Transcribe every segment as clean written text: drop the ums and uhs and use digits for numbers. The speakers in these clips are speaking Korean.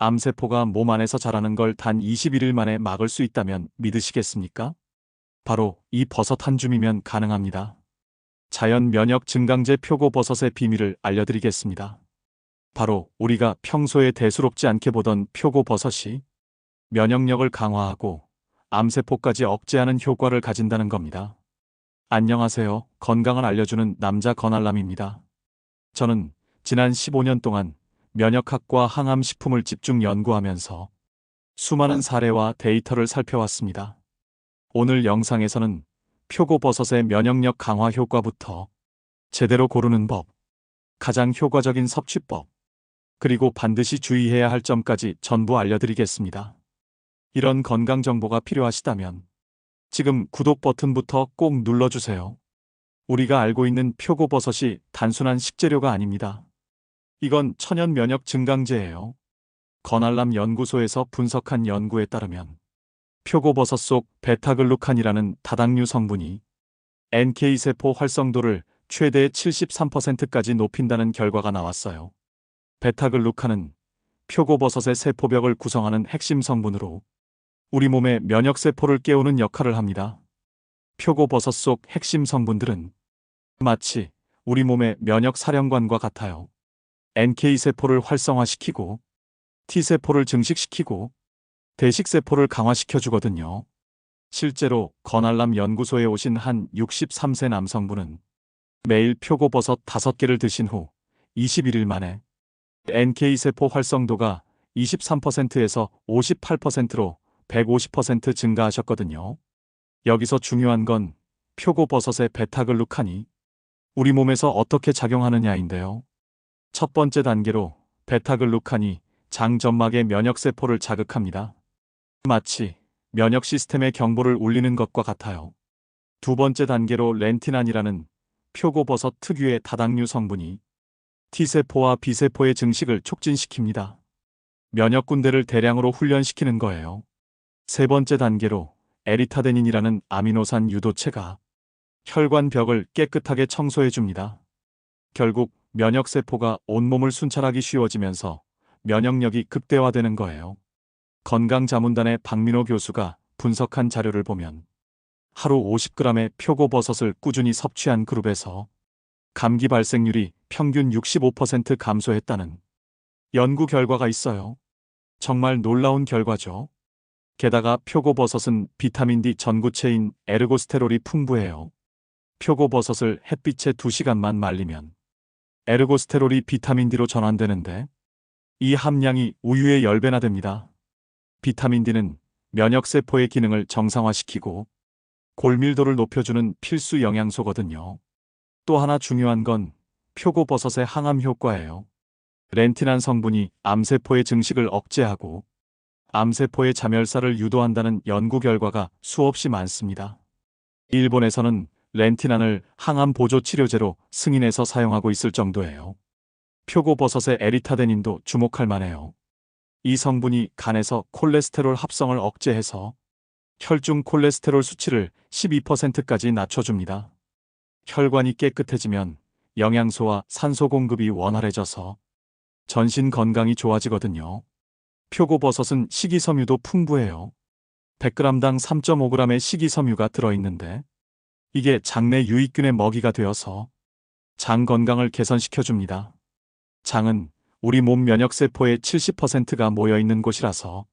암세포가 몸 안에서 자라는 걸 단 21일 만에 막을 수 있다면 믿으시겠습니까? 바로 이 버섯 한 줌이면 가능합니다. 자연 면역 증강제 표고버섯의 비밀을 알려드리겠습니다. 바로 우리가 평소에 대수롭지 않게 보던 표고버섯이 면역력을 강화하고 암세포까지 억제하는 효과를 가진다는 겁니다. 안녕하세요. 건강을 알려주는 남자 건알람입니다. 저는 지난 15년 동안 면역학과 항암식품을 집중 연구하면서 수많은 사례와 데이터를 살펴왔습니다. 오늘 영상에서는 표고버섯의 면역력 강화 효과부터 제대로 고르는 법, 가장 효과적인 섭취법, 그리고 반드시 주의해야 할 점까지 전부 알려드리겠습니다. 이런 건강 정보가 필요하시다면 지금 구독 버튼부터 꼭 눌러주세요. 우리가 알고 있는 표고버섯이 단순한 식재료가 아닙니다. 이건 천연 면역 증강제예요. 건알람 연구소에서 분석한 연구에 따르면 표고버섯 속 베타글루칸이라는 다당류 성분이 NK세포 활성도를 최대 73%까지 높인다는 결과가 나왔어요. 베타글루칸은 표고버섯의 세포벽을 구성하는 핵심 성분으로 우리 몸의 면역세포를 깨우는 역할을 합니다. 표고버섯 속 핵심 성분들은 마치 우리 몸의 면역 사령관과 같아요. NK세포를 활성화시키고 T세포를 증식시키고 대식세포를 강화시켜주거든요. 실제로 건알람 연구소에 오신 한 63세 남성분은 매일 표고버섯 5개를 드신 후 21일 만에 NK세포 활성도가 23%에서 58%로 150% 증가하셨거든요. 여기서 중요한 건 표고버섯의 베타글루칸이 우리 몸에서 어떻게 작용하느냐인데요. 첫 번째 단계로 베타글루칸이 장점막의 면역세포를 자극합니다. 마치 면역 시스템의 경보를 울리는 것과 같아요. 두 번째 단계로 렌티난이라는 표고버섯 특유의 다당류 성분이 T세포와 B세포의 증식을 촉진시킵니다. 면역군대를 대량으로 훈련시키는 거예요. 세 번째 단계로 에리타데닌이라는 아미노산 유도체가 혈관벽을 깨끗하게 청소해줍니다. 결국 면역세포가 온몸을 순찰하기 쉬워지면서 면역력이 극대화되는 거예요. 건강자문단의 박민호 교수가 분석한 자료를 보면 하루 50g의 표고버섯을 꾸준히 섭취한 그룹에서 감기 발생률이 평균 65% 감소했다는 연구 결과가 있어요. 정말 놀라운 결과죠. 게다가 표고버섯은 비타민 D 전구체인 에르고스테롤이 풍부해요. 표고버섯을 햇빛에 2시간만 말리면 에르고스테롤이 비타민 D로 전환되는데 이 함량이 우유의 10배나 됩니다. 비타민 D는 면역세포의 기능을 정상화시키고 골밀도를 높여주는 필수 영양소거든요. 또 하나 중요한 건 표고버섯의 항암 효과예요. 렌티난 성분이 암세포의 증식을 억제하고 암세포의 자멸사를 유도한다는 연구 결과가 수없이 많습니다. 일본에서는 렌티난을 항암 보조 치료제로 승인해서 사용하고 있을 정도예요. 표고버섯의 에리타데닌도 주목할 만해요. 이 성분이 간에서 콜레스테롤 합성을 억제해서 혈중 콜레스테롤 수치를 12%까지 낮춰줍니다. 혈관이 깨끗해지면 영양소와 산소 공급이 원활해져서 전신 건강이 좋아지거든요. 표고버섯은 식이섬유도 풍부해요. 100g당 3.5g의 식이섬유가 들어있는데 이게 장내 유익균의 먹이가 되어서 장 건강을 개선시켜줍니다. 장은 우리 몸 면역세포의 70%가 모여있는 곳이라서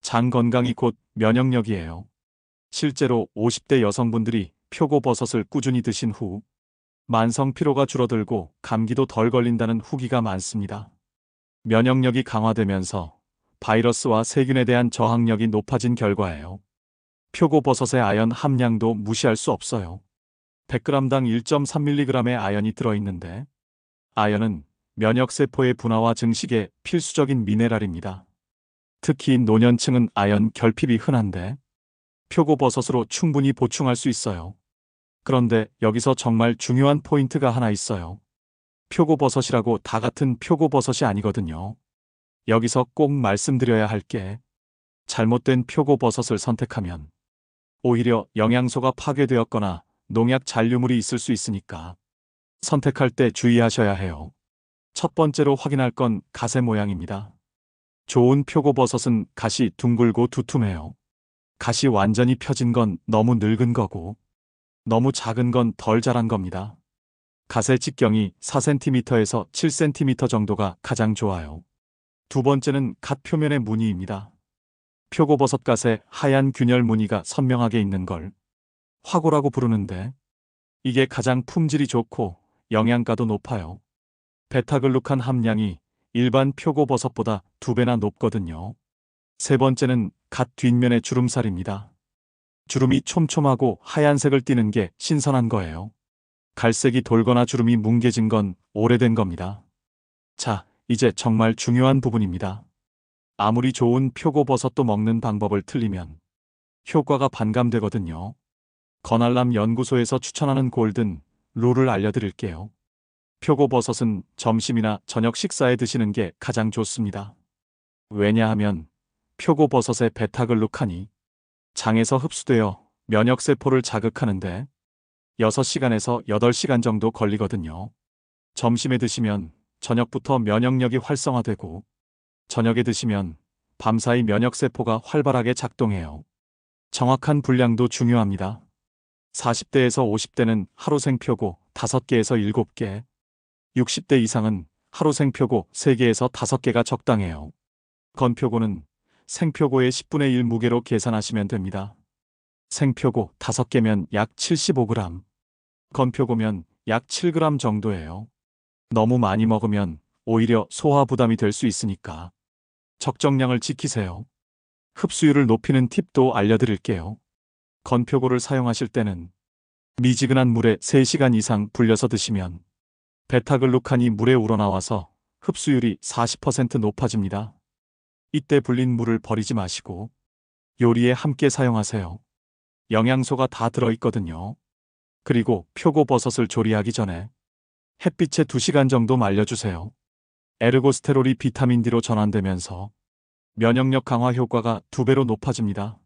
장 건강이 곧 면역력이에요. 실제로 50대 여성분들이 표고버섯을 꾸준히 드신 후 만성 피로가 줄어들고 감기도 덜 걸린다는 후기가 많습니다. 면역력이 강화되면서 바이러스와 세균에 대한 저항력이 높아진 결과예요. 표고버섯의 아연 함량도 무시할 수 없어요. 100g당 1.3mg의 아연이 들어있는데 아연은 면역세포의 분화와 증식에 필수적인 미네랄입니다. 특히 노년층은 아연 결핍이 흔한데 표고버섯으로 충분히 보충할 수 있어요. 그런데 여기서 정말 중요한 포인트가 하나 있어요. 표고버섯이라고 다 같은 표고버섯이 아니거든요. 여기서 꼭 말씀드려야 할 게 잘못된 표고버섯을 선택하면 오히려 영양소가 파괴되었거나 농약 잔류물이 있을 수 있으니까 선택할 때 주의하셔야 해요. 첫 번째로 확인할 건 가세 모양입니다. 좋은 표고버섯은 갓이 둥글고 두툼해요. 갓이 완전히 펴진 건 너무 늙은 거고, 너무 작은 건 덜 자란 겁니다. 갓의 직경이 4cm에서 7cm 정도가 가장 좋아요. 두 번째는 갓 표면의 무늬입니다. 표고버섯 갓에 하얀 균열 무늬가 선명하게 있는 걸 화고라고 부르는데, 이게 가장 품질이 좋고 영양가도 높아요. 베타글루칸 함량이 일반 표고버섯보다 2배나 높거든요. 세 번째는 갓 뒷면의 주름살입니다. 주름이 촘촘하고 하얀색을 띠는 게 신선한 거예요. 갈색이 돌거나 주름이 뭉개진 건 오래된 겁니다. 자, 이제 정말 중요한 부분입니다. 아무리 좋은 표고버섯도 먹는 방법을 틀리면 효과가 반감되거든요. 건알람 연구소에서 추천하는 골든 룰을 알려드릴게요. 표고버섯은 점심이나 저녁 식사에 드시는 게 가장 좋습니다. 왜냐하면 표고버섯의 베타글루칸이 장에서 흡수되어 면역세포를 자극하는데 6시간에서 8시간 정도 걸리거든요. 점심에 드시면 저녁부터 면역력이 활성화되고, 저녁에 드시면 밤사이 면역세포가 활발하게 작동해요. 정확한 분량도 중요합니다. 40대에서 50대는 하루 생표고 5개에서 7개, 60대 이상은 하루 생표고 3개에서 5개가 적당해요. 건표고는 생표고의 10분의 1 무게로 계산하시면 됩니다. 생표고 5개면 약 75g, 건표고면 약 7g 정도예요. 너무 많이 먹으면 오히려 소화 부담이 될 수 있으니까 적정량을 지키세요. 흡수율을 높이는 팁도 알려드릴게요. 건표고를 사용하실 때는 미지근한 물에 3시간 이상 불려서 드시면 베타글루칸이 물에 우러나와서 흡수율이 40% 높아집니다. 이때 불린 물을 버리지 마시고 요리에 함께 사용하세요. 영양소가 다 들어있거든요. 그리고 표고버섯을 조리하기 전에 햇빛에 2시간 정도 말려주세요. 에르고스테롤이 비타민 D로 전환되면서 면역력 강화 효과가 2배로 높아집니다.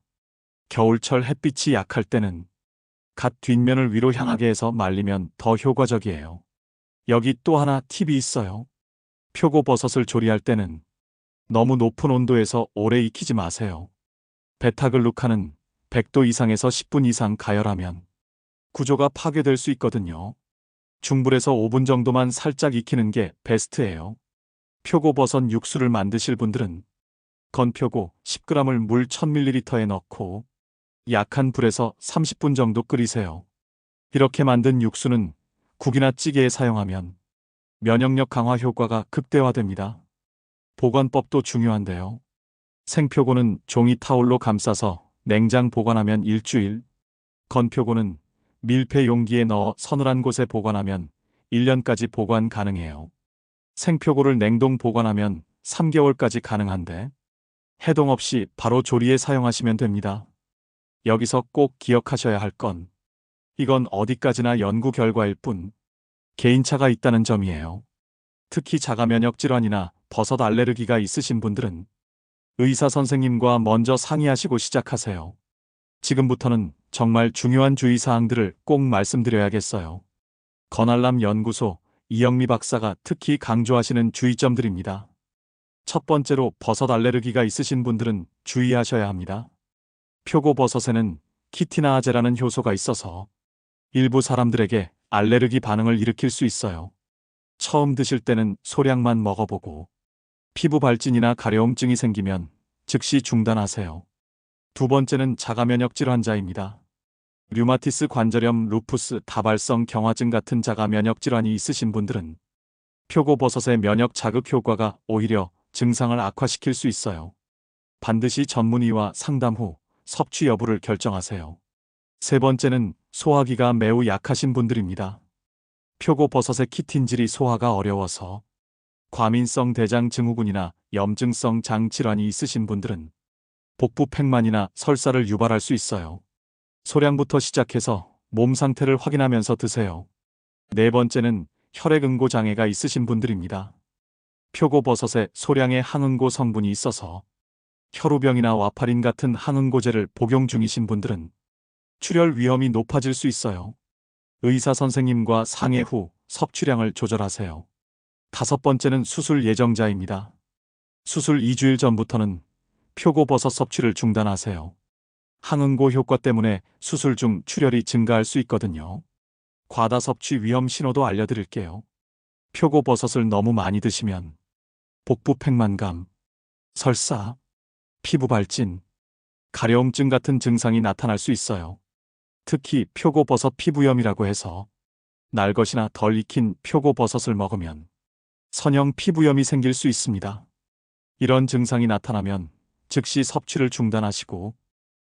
겨울철 햇빛이 약할 때는 갓 뒷면을 위로 향하게 해서 말리면 더 효과적이에요. 여기 또 하나 팁이 있어요. 표고버섯을 조리할 때는 너무 높은 온도에서 오래 익히지 마세요. 베타글루칸은 100도 이상에서 10분 이상 가열하면 구조가 파괴될 수 있거든요. 중불에서 5분 정도만 살짝 익히는 게 베스트예요. 표고버섯 육수를 만드실 분들은 건표고 10g을 물 1000ml에 넣고 약한 불에서 30분 정도 끓이세요. 이렇게 만든 육수는 국이나 찌개에 사용하면 면역력 강화 효과가 극대화됩니다. 보관법도 중요한데요. 생표고는 종이 타올로 감싸서 냉장 보관하면 일주일, 건표고는 밀폐 용기에 넣어 서늘한 곳에 보관하면 1년까지 보관 가능해요. 생표고를 냉동 보관하면 3개월까지 가능한데 해동 없이 바로 조리에 사용하시면 됩니다. 여기서 꼭 기억하셔야 할 건 이건 어디까지나 연구 결과일 뿐 개인차가 있다는 점이에요. 특히 자가 면역 질환이나 버섯 알레르기가 있으신 분들은 의사 선생님과 먼저 상의하시고 시작하세요. 지금부터는 정말 중요한 주의사항들을 꼭 말씀드려야겠어요. 건알람 연구소 이영미 박사가 특히 강조하시는 주의점들입니다. 첫 번째로 버섯 알레르기가 있으신 분들은 주의하셔야 합니다. 표고버섯에는 키티나아제라는 효소가 있어서 일부 사람들에게 알레르기 반응을 일으킬 수 있어요. 처음 드실 때는 소량만 먹어보고 피부 발진이나 가려움증이 생기면 즉시 중단하세요. 두 번째는 자가면역 질환자입니다. 류마티스 관절염, 루푸스, 다발성 경화증 같은 자가면역 질환이 있으신 분들은 표고버섯의 면역 자극 효과가 오히려 증상을 악화시킬 수 있어요. 반드시 전문의와 상담 후 섭취 여부를 결정하세요. 세 번째는 소화기가 매우 약하신 분들입니다. 표고버섯의 키틴질이 소화가 어려워서 과민성 대장 증후군이나 염증성 장 질환이 있으신 분들은 복부 팽만이나 설사를 유발할 수 있어요. 소량부터 시작해서 몸 상태를 확인하면서 드세요. 네 번째는 혈액응고 장애가 있으신 분들입니다. 표고버섯에 소량의 항응고 성분이 있어서 혈우병이나 와파린 같은 항응고제를 복용 중이신 분들은 출혈 위험이 높아질 수 있어요. 의사 선생님과 상의 후 섭취량을 조절하세요. 다섯 번째는 수술 예정자입니다. 수술 2주일 전부터는 표고버섯 섭취를 중단하세요. 항응고 효과 때문에 수술 중 출혈이 증가할 수 있거든요. 과다 섭취 위험 신호도 알려드릴게요. 표고버섯을 너무 많이 드시면 복부 팽만감, 설사, 피부 발진, 가려움증 같은 증상이 나타날 수 있어요. 특히 표고버섯 피부염이라고 해서 날것이나 덜 익힌 표고버섯을 먹으면 선형 피부염이 생길 수 있습니다. 이런 증상이 나타나면 즉시 섭취를 중단하시고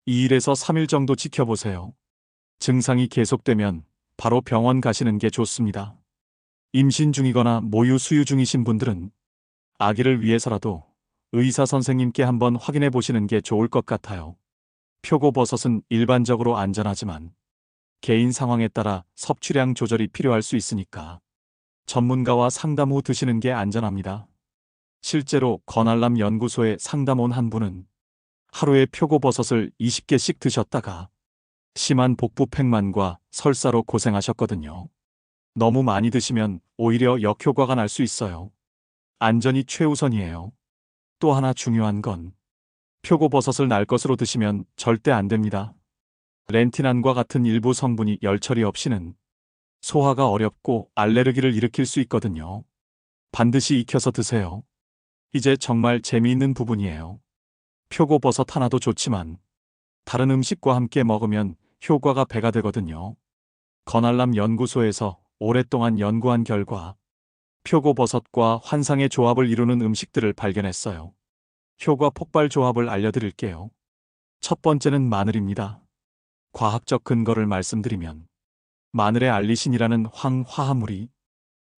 2일에서 3일 정도 지켜보세요. 증상이 계속되면 바로 병원 가시는 게 좋습니다. 임신 중이거나 모유 수유 중이신 분들은 아기를 위해서라도 의사 선생님께 한번 확인해 보시는 게 좋을 것 같아요. 표고버섯은 일반적으로 안전하지만 개인 상황에 따라 섭취량 조절이 필요할 수 있으니까 전문가와 상담 후 드시는 게 안전합니다. 실제로 건알람 연구소에 상담 온 한 분은 하루에 표고버섯을 20개씩 드셨다가 심한 복부 팽만과 설사로 고생하셨거든요. 너무 많이 드시면 오히려 역효과가 날 수 있어요. 안전이 최우선이에요. 또 하나 중요한 건 표고버섯을 날 것으로 드시면 절대 안 됩니다. 렌티난과 같은 일부 성분이 열처리 없이는 소화가 어렵고 알레르기를 일으킬 수 있거든요. 반드시 익혀서 드세요. 이제 정말 재미있는 부분이에요. 표고버섯 하나도 좋지만 다른 음식과 함께 먹으면 효과가 배가 되거든요. 건알람 연구소에서 오랫동안 연구한 결과 표고버섯과 환상의 조합을 이루는 음식들을 발견했어요. 효과 폭발 조합을 알려드릴게요. 첫 번째는 마늘입니다. 과학적 근거를 말씀드리면 마늘의 알리신이라는 황화합물이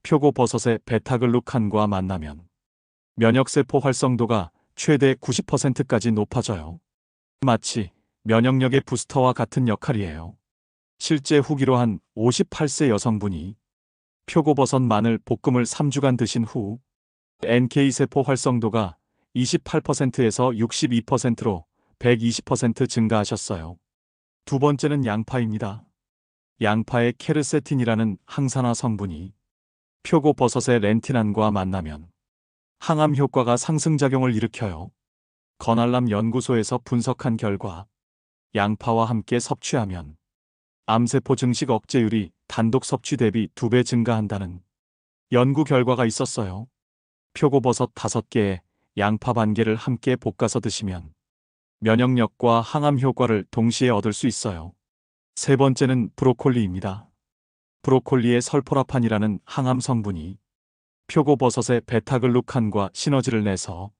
표고버섯의 베타글루칸과 만나면 면역세포 활성도가 최대 90%까지 높아져요. 마치 면역력의 부스터와 같은 역할이에요. 실제 후기로 한 58세 여성분이 표고버섯 마늘 볶음을 3주간 드신 후 NK세포 활성도가 28%에서 62%로 120% 증가하셨어요. 두 번째는 양파입니다. 양파의 케르세틴이라는 항산화 성분이 표고버섯의 렌티난과 만나면 항암 효과가 상승작용을 일으켜요. 건알람 연구소에서 분석한 결과 양파와 함께 섭취하면 암세포 증식 억제율이 단독 섭취 대비 2배 증가한다는 연구 결과가 있었어요. 표고버섯 5개에 양파 반 개를 함께 볶아서 드시면 면역력과 항암 효과를 동시에 얻을 수 있어요. 세 번째는 브로콜리입니다. 브로콜리의 설포라판이라는 항암 성분이 표고버섯의 베타글루칸과 시너지를 내서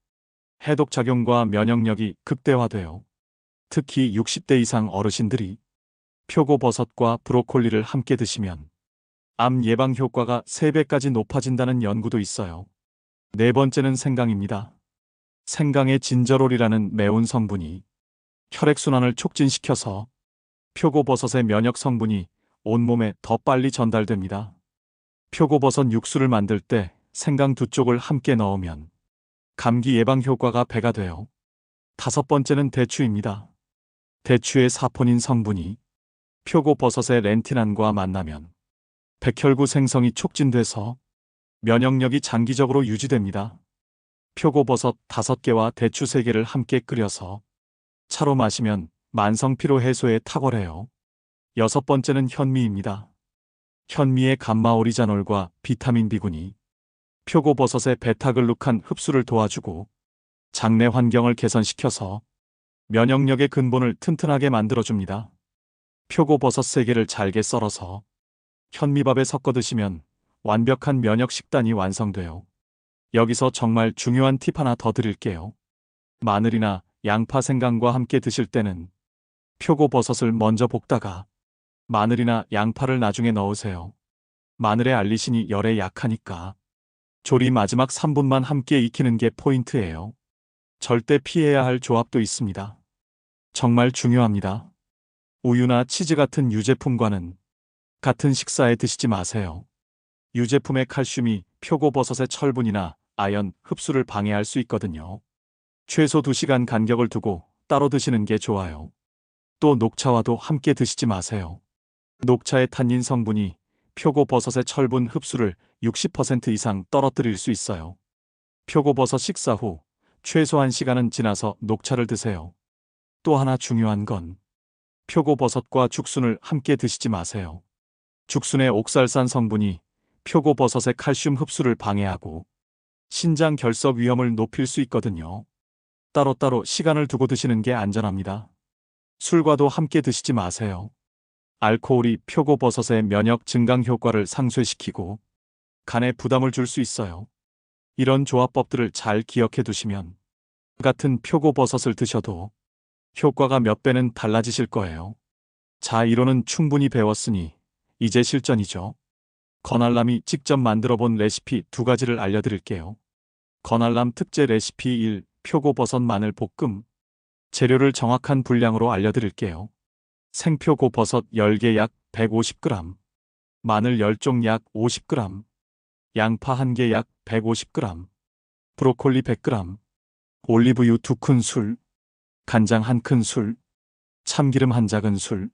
해독작용과 면역력이 극대화돼요. 특히 60대 이상 어르신들이 표고버섯과 브로콜리를 함께 드시면 암 예방 효과가 3배까지 높아진다는 연구도 있어요. 네 번째는 생강입니다. 생강의 진저롤이라는 매운 성분이 혈액순환을 촉진시켜서 표고버섯의 면역 성분이 온몸에 더 빨리 전달됩니다. 표고버섯 육수를 만들 때 생강 2쪽을 함께 넣으면 감기 예방 효과가 배가 돼요. 다섯 번째는 대추입니다. 대추의 사포닌 성분이 표고버섯의 렌티난과 만나면 백혈구 생성이 촉진돼서 면역력이 장기적으로 유지됩니다. 표고버섯 5개와 대추 3개를 함께 끓여서 차로 마시면 만성피로 해소에 탁월해요. 여섯 번째는 현미입니다. 현미의 감마오리자놀과 비타민 B군이 표고버섯의 베타글루칸 흡수를 도와주고 장내 환경을 개선시켜서 면역력의 근본을 튼튼하게 만들어줍니다. 표고버섯 3개를 잘게 썰어서 현미밥에 섞어 드시면 완벽한 면역 식단이 완성돼요. 여기서 정말 중요한 팁 하나 더 드릴게요. 마늘이나 양파, 생강과 함께 드실 때는 표고버섯을 먼저 볶다가 마늘이나 양파를 나중에 넣으세요. 마늘의 알리신이 열에 약하니까 조리 마지막 3분만 함께 익히는 게 포인트예요. 절대 피해야 할 조합도 있습니다. 정말 중요합니다. 우유나 치즈 같은 유제품과는 같은 식사에 드시지 마세요. 유제품의 칼슘이 표고버섯의 철분이나 아연 흡수를 방해할 수 있거든요. 최소 2시간 간격을 두고 따로 드시는 게 좋아요. 또 녹차와도 함께 드시지 마세요. 녹차의 탄닌 성분이 표고버섯의 철분 흡수를 60% 이상 떨어뜨릴 수 있어요. 표고버섯 식사 후 최소 1시간은 지나서 녹차를 드세요. 또 하나 중요한 건 표고버섯과 죽순을 함께 드시지 마세요. 죽순의 옥살산 성분이 표고버섯의 칼슘 흡수를 방해하고 신장 결석 위험을 높일 수 있거든요. 따로따로 시간을 두고 드시는 게 안전합니다. 술과도 함께 드시지 마세요. 알코올이 표고버섯의 면역 증강 효과를 상쇄시키고 간에 부담을 줄 수 있어요. 이런 조합법들을 잘 기억해 두시면 같은 표고버섯을 드셔도 효과가 몇 배는 달라지실 거예요. 자, 이론은 충분히 배웠으니 이제 실전이죠. 건알람이 직접 만들어 본 레시피 2가지를 알려드릴게요. 건알람 특제 레시피 1. 표고버섯 마늘 볶음. 재료를 정확한 분량으로 알려드릴게요. 생표고버섯 10개 약 150g, 마늘 10종 약 50g, 양파 1개 약 150g, 브로콜리 100g, 올리브유 2큰술, 간장 1큰술, 참기름 1작은술,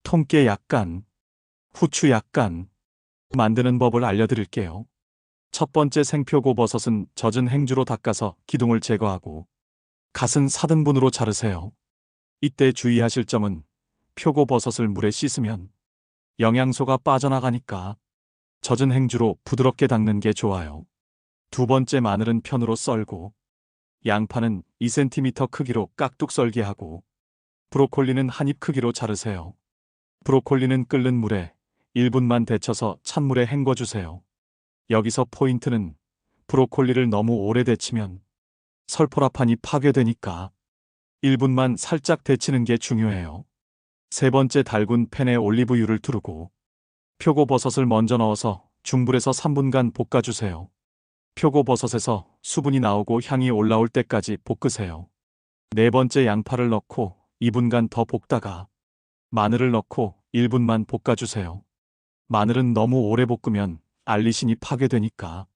통깨 약간, 후추 약간. 만드는 법을 알려드릴게요. 첫 번째, 생표고버섯은 젖은 행주로 닦아서 기둥을 제거하고 갓은 4등분으로 자르세요. 이때 주의하실 점은 표고버섯을 물에 씻으면 영양소가 빠져나가니까 젖은 행주로 부드럽게 닦는 게 좋아요. 두 번째, 마늘은 편으로 썰고 양파는 2cm 크기로 깍둑 썰게 하고 브로콜리는 한 입 크기로 자르세요. 브로콜리는 끓는 물에 1분만 데쳐서 찬물에 헹궈주세요. 여기서 포인트는 브로콜리를 너무 오래 데치면 설포라판이 파괴되니까 1분만 살짝 데치는 게 중요해요. 세 번째, 달군 팬에 올리브유를 두르고 표고버섯을 먼저 넣어서 중불에서 3분간 볶아주세요. 표고버섯에서 수분이 나오고 향이 올라올 때까지 볶으세요. 네 번째, 양파를 넣고 2분간 더 볶다가 마늘을 넣고 1분만 볶아주세요. 마늘은 너무 오래 볶으면 알리신이 파괴되니까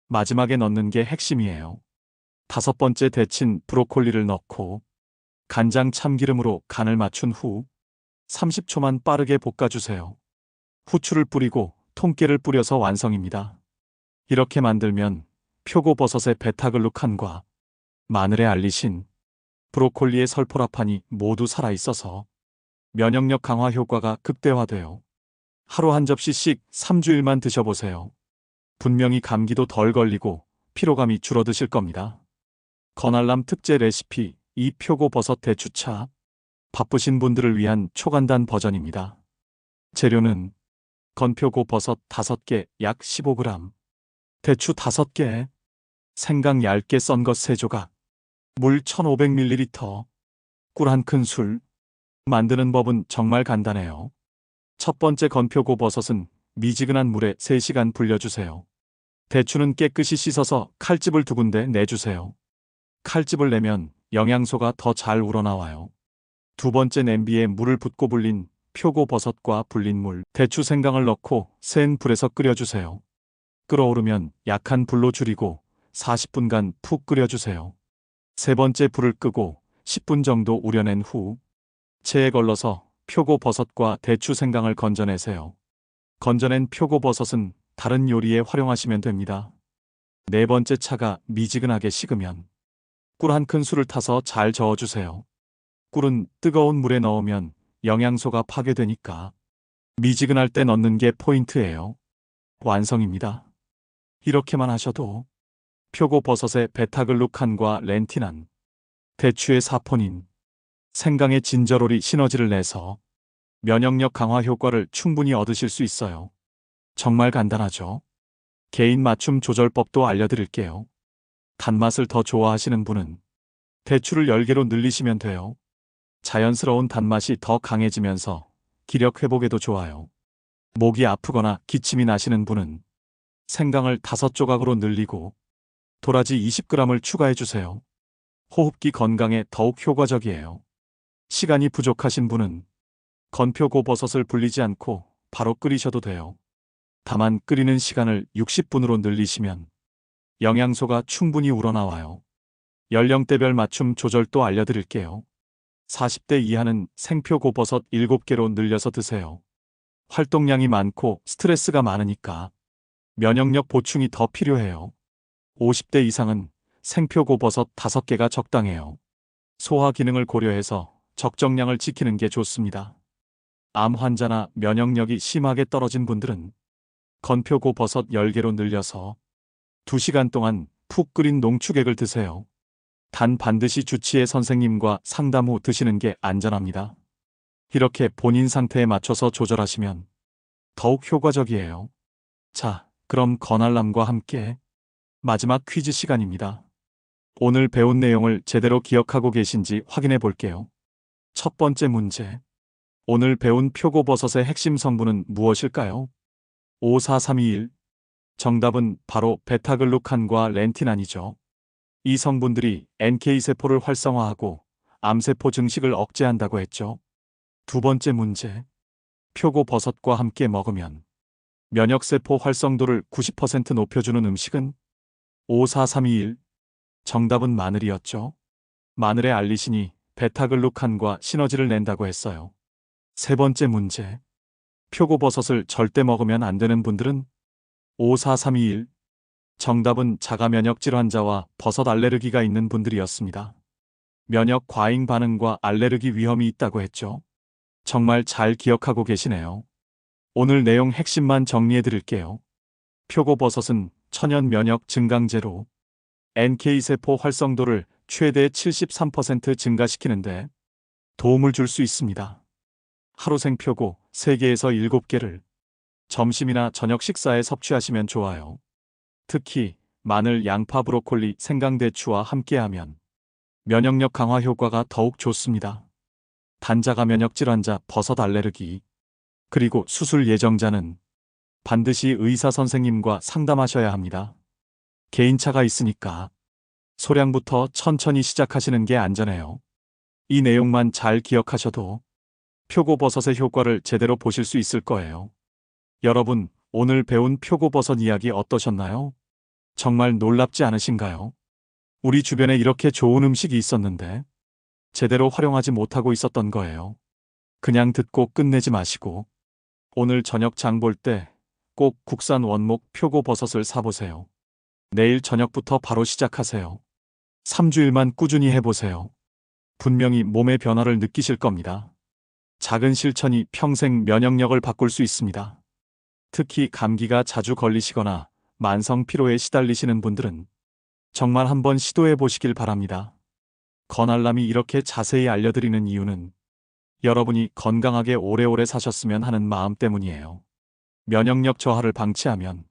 마지막에 넣는 게 핵심이에요. 다섯 번째, 데친 브로콜리를 넣고 간장 참기름으로 간을 맞춘 후 30초만 빠르게 볶아주세요. 후추를 뿌리고 통깨를 뿌려서 완성입니다. 이렇게 만들면 표고버섯의 베타글루칸과 마늘의 알리신, 브로콜리의 설포라판이 모두 살아있어서 면역력 강화 효과가 극대화돼요. 하루 한 접시씩 3주일만 드셔보세요. 분명히 감기도 덜 걸리고 피로감이 줄어드실 겁니다. 건알람 특제 레시피 2. 표고버섯 대추차. 바쁘신 분들을 위한 초간단 버전입니다. 재료는 건표고버섯 5개 약 15g, 대추 5개, 생강 얇게 썬 것 3조각, 물 1500ml, 꿀 1큰술. 만드는 법은 정말 간단해요. 첫 번째, 건표고버섯은 미지근한 물에 3시간 불려주세요. 대추는 깨끗이 씻어서 칼집을 2군데 내주세요. 칼집을 내면 영양소가 더 잘 우러나와요. 두 번째, 냄비에 물을 붓고 불린 표고버섯과 불린 물, 대추, 생강을 넣고 센 불에서 끓여주세요. 끓어오르면 약한 불로 줄이고 40분간 푹 끓여주세요. 세 번째, 불을 끄고 10분 정도 우려낸 후 체에 걸러서 표고버섯과 대추, 생강을 건져내세요. 건져낸 표고버섯은 다른 요리에 활용하시면 됩니다. 네 번째, 차가 미지근하게 식으면 꿀 1큰술을 타서 잘 저어주세요. 꿀은 뜨거운 물에 넣으면 영양소가 파괴되니까 미지근할 때 넣는 게 포인트예요. 완성입니다. 이렇게만 하셔도 표고버섯의 베타글루칸과 렌티난, 대추의 사포닌, 생강의 진저롤이 시너지를 내서 면역력 강화 효과를 충분히 얻으실 수 있어요. 정말 간단하죠? 개인 맞춤 조절법도 알려드릴게요. 단맛을 더 좋아하시는 분은 대추를 10개로 늘리시면 돼요. 자연스러운 단맛이 더 강해지면서 기력 회복에도 좋아요. 목이 아프거나 기침이 나시는 분은 생강을 5조각으로 늘리고 도라지 20g을 추가해주세요. 호흡기 건강에 더욱 효과적이에요. 시간이 부족하신 분은 건표고버섯을 불리지 않고 바로 끓이셔도 돼요. 다만 끓이는 시간을 60분으로 늘리시면 영양소가 충분히 우러나와요. 연령대별 맞춤 조절도 알려드릴게요. 40대 이하는 생표고버섯 7개로 늘려서 드세요. 활동량이 많고 스트레스가 많으니까 면역력 보충이 더 필요해요. 50대 이상은 생표고버섯 5개가 적당해요. 소화 기능을 고려해서 적정량을 지키는 게 좋습니다. 암 환자나 면역력이 심하게 떨어진 분들은 건표고버섯 10개로 늘려서 2시간 동안 푹 끓인 농축액을 드세요. 단 반드시 주치의 선생님과 상담 후 드시는 게 안전합니다. 이렇게 본인 상태에 맞춰서 조절하시면 더욱 효과적이에요. 자, 그럼 건알람과 함께 마지막 퀴즈 시간입니다. 오늘 배운 내용을 제대로 기억하고 계신지 확인해 볼게요. 첫 번째 문제. 오늘 배운 표고버섯의 핵심 성분은 무엇일까요? 5, 4, 3, 2, 1. 정답은 바로 베타글루칸과 렌틴안이죠. 이 성분들이 NK세포를 활성화하고 암세포 증식을 억제한다고 했죠. 두 번째 문제. 표고버섯과 함께 먹으면 면역세포 활성도를 90% 높여주는 음식은 5, 4, 3, 2, 1. 정답은 마늘이었죠. 마늘의 알리신이 베타글루칸과 시너지를 낸다고 했어요. 세 번째 문제. 표고버섯을 절대 먹으면 안 되는 분들은 5, 4, 3, 2, 1. 정답은 자가면역질 환자와 버섯 알레르기가 있는 분들이었습니다. 면역 과잉 반응과 알레르기 위험이 있다고 했죠. 정말 잘 기억하고 계시네요. 오늘 내용 핵심만 정리해 드릴게요. 표고버섯은 천연 면역 증강제로 NK세포 활성도를 최대 73% 증가시키는데 도움을 줄 수 있습니다. 하루 생표고 3개에서 7개를 점심이나 저녁 식사에 섭취하시면 좋아요. 특히 마늘, 양파, 브로콜리, 생강대추와 함께하면 면역력 강화 효과가 더욱 좋습니다. 단자가 면역질 환자, 버섯 알레르기, 그리고 수술 예정자는 반드시 의사 선생님과 상담하셔야 합니다. 개인차가 있으니까 소량부터 천천히 시작하시는 게 안전해요. 이 내용만 잘 기억하셔도 표고버섯의 효과를 제대로 보실 수 있을 거예요. 여러분, 오늘 배운 표고버섯 이야기 어떠셨나요? 정말 놀랍지 않으신가요? 우리 주변에 이렇게 좋은 음식이 있었는데 제대로 활용하지 못하고 있었던 거예요. 그냥 듣고 끝내지 마시고 오늘 저녁 장볼 때 꼭 국산 원목 표고버섯을 사보세요. 내일 저녁부터 바로 시작하세요. 3주일만 꾸준히 해보세요. 분명히 몸의 변화를 느끼실 겁니다. 작은 실천이 평생 면역력을 바꿀 수 있습니다. 특히 감기가 자주 걸리시거나 만성 피로에 시달리시는 분들은 정말 한번 시도해 보시길 바랍니다. 건알람이 이렇게 자세히 알려드리는 이유는 여러분이 건강하게 오래오래 사셨으면 하는 마음 때문이에요. 면역력 저하를 방치하면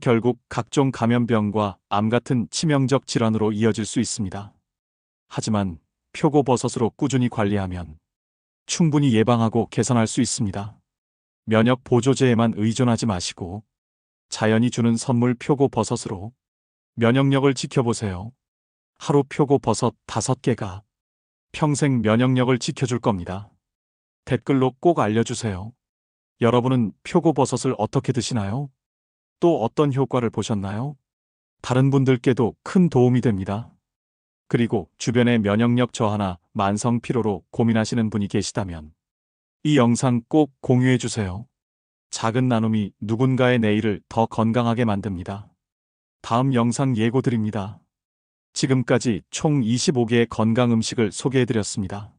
결국 각종 감염병과 암 같은 치명적 질환으로 이어질 수 있습니다. 하지만 표고버섯으로 꾸준히 관리하면 충분히 예방하고 개선할 수 있습니다. 면역 보조제에만 의존하지 마시고 자연이 주는 선물 표고버섯으로 면역력을 지켜보세요. 하루 표고버섯 5개가 평생 면역력을 지켜줄 겁니다. 댓글로 꼭 알려주세요. 여러분은 표고버섯을 어떻게 드시나요? 또 어떤 효과를 보셨나요? 다른 분들께도 큰 도움이 됩니다. 그리고 주변에 면역력 저하나 만성 피로로 고민하시는 분이 계시다면 이 영상 꼭 공유해 주세요. 작은 나눔이 누군가의 내일을 더 건강하게 만듭니다. 다음 영상 예고 드립니다. 지금까지 총 25개의 건강 음식을 소개해 드렸습니다.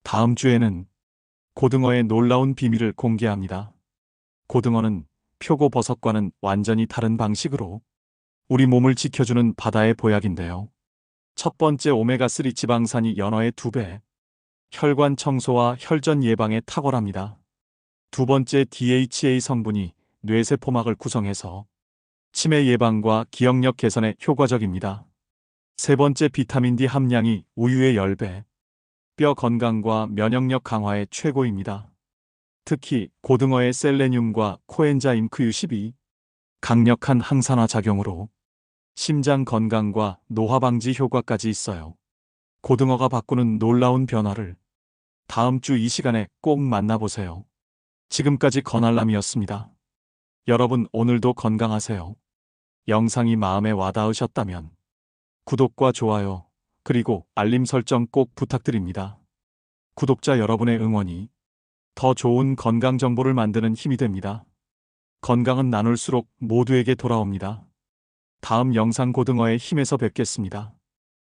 다음 주에는 고등어의 놀라운 비밀을 공개합니다. 고등어는 표고버섯과는 완전히 다른 방식으로 우리 몸을 지켜주는 바다의 보약인데요. 첫 번째 오메가3 지방산이 연어의 2배, 혈관 청소와 혈전 예방에 탁월합니다. 두 번째 DHA 성분이 뇌세포막을 구성해서 치매 예방과 기억력 개선에 효과적입니다. 세 번째 비타민 D 함량이 우유의 10배, 뼈 건강과 면역력 강화에 최고입니다. 특히 고등어의 셀레늄과 코엔자임 Q12, 강력한 항산화 작용으로 심장 건강과 노화 방지 효과까지 있어요. 고등어가 바꾸는 놀라운 변화를 다음 주 이 시간에 꼭 만나보세요. 지금까지 건알람이었습니다. 여러분 오늘도 건강하세요. 영상이 마음에 와닿으셨다면 구독과 좋아요, 그리고 알림 설정 꼭 부탁드립니다. 구독자 여러분의 응원이 더 좋은 건강 정보를 만드는 힘이 됩니다. 건강은 나눌수록 모두에게 돌아옵니다. 다음 영상 고등어의 힘에서 뵙겠습니다.